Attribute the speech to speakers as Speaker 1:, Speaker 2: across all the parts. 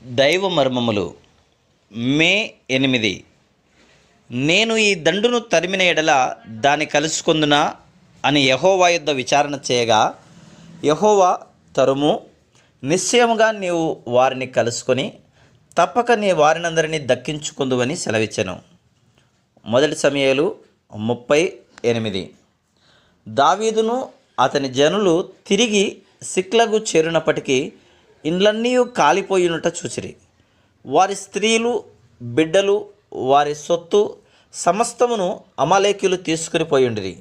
Speaker 1: దైవ మర్మములు మే 8. నేను ఈ దండును తరిమిన ఎడల దాన్ని కలుసుకొందునా అని యెహోవా యొద్ద విచారణ చేయగా, యెహోవా తరుము, నిశ్చయముగా నీవు వారిని కలుసుకొని తప్పక నీ వారినందరినీ దక్కించుకుందువని సెలవిచ్చెను. 1 సమూయేలు 30:8. దావీదును అతని జనులు తిరిగి సిక్లగు చేరినప్పటికీ ఇండ్లన్నీ కాలిపోయినట్టు చూచిరి. వారి స్త్రీలు, బిడ్డలు, వారి సొత్తు సమస్తమును అమాలేకీయులు తీసుకుని పోయుండిరి.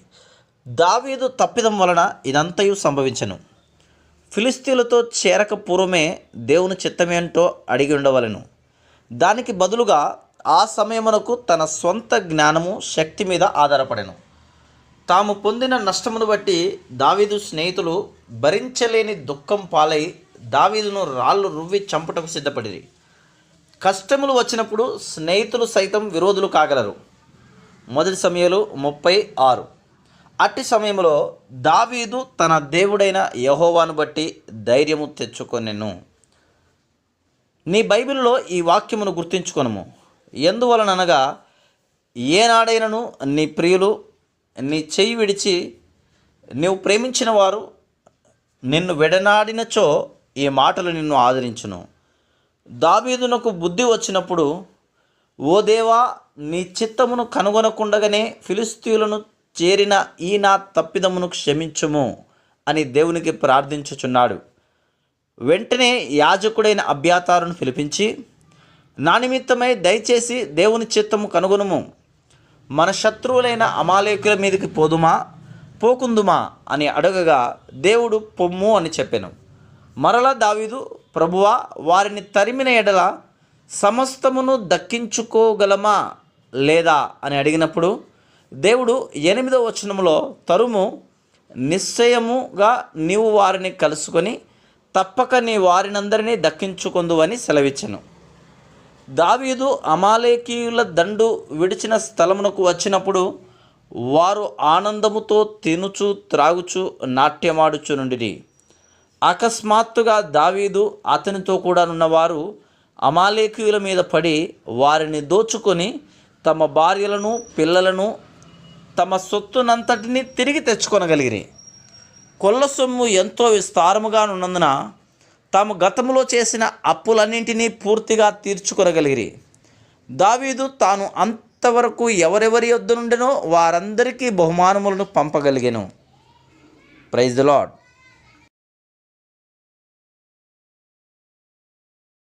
Speaker 1: దావీదు తప్పిదం వలన ఇదంతయు సంభవించెను. ఫిలిస్తీయులతో చేరక పూర్వమే దేవుని చిత్తమేంటో అడిగి ఉండవలెను. దానికి బదులుగా ఆ సమయమునకు తన సొంత జ్ఞానము, శక్తి మీద ఆధారపడెను. తాము పొందిన నష్టమును బట్టి దావీదు స్నేహితులు భరించలేని దుఃఖం పాలై దావీదును రాళ్ళు రువ్వి చంపుటకు సిద్ధపడిరి. కష్టములు వచ్చినప్పుడు స్నేహితులు సైతం విరోధులు కాగలరు. 1 సమూయేలు 36. అట్టి సమయంలో దావీదు తన దేవుడైన యెహోవాను బట్టి ధైర్యము తెచ్చుకొనెను. నీ బైబిల్లో ఈ వాక్యమును గుర్తుంచుకొనుము. ఎందువలననగా, ఏనాడైనను నీ ప్రియులు నీ చెయ్యి విడిచి నీవు ప్రేమించిన వారు నిన్ను విడనాడినచో ఈ మాటలు నిన్ను ఆదరించును. దావీదునకు బుద్ధి వచ్చినప్పుడు, ఓ దేవా, నీ చిత్తమును కనుగొనకుండగానే ఫిలిస్తీయులను చేరిన ఈ నా తప్పిదమును క్షమించుము అని దేవునికి ప్రార్థించుచున్నాడు. వెంటనే యాజకుడైన అబ్యాతారును పిలిపించి, నా నిమిత్తమై దయచేసి దేవుని చిత్తము కనుగొనుము, మన శత్రువులైన అమాలేకుల మీదకి పోకుందుమా అని అడగగా, దేవుడు పొమ్ము అని చెప్పెను. మరలా దావీదు, ప్రభువా, వారిని తరిమిన ఎడల సమస్తమును దక్కించుకోగలమా లేదా అని అడిగినప్పుడు, దేవుడు 8వ వచనములో, తరుము, నిశ్చయముగా నీవు వారిని కలుసుకొని తప్పక నీ వారినందరినీ దక్కించుకొందువని సెలవిచ్చెను. దావీదు అమాలేకీయుల దండు విడిచిన స్థలమునకు వచ్చినప్పుడు వారు ఆనందముతో తినుచు త్రాగుచు నాట్యమాడుచు నుండిరి. అకస్మాత్తుగా దావీదు అతనితో కూడా ఉన్నవారు అమాలేకీయుల మీద పడి వారిని దోచుకొని తమ భార్యలను, పిల్లలను, తమ సొత్తునంతటిని తిరిగి తెచ్చుకొనగలిగిరి. కొల్ల సొమ్ము ఎంతో విస్తారముగా ఉన్నందున తాము గతములో చేసిన అప్పులన్నింటినీ పూర్తిగా తీర్చుకొనగలిగిరి. దావీదు తాను అంతవరకు ఎవరెవరి యొద్ద నుండెనో వారందరికీ బహుమానములను పంపగలిగెను. Praise the lord.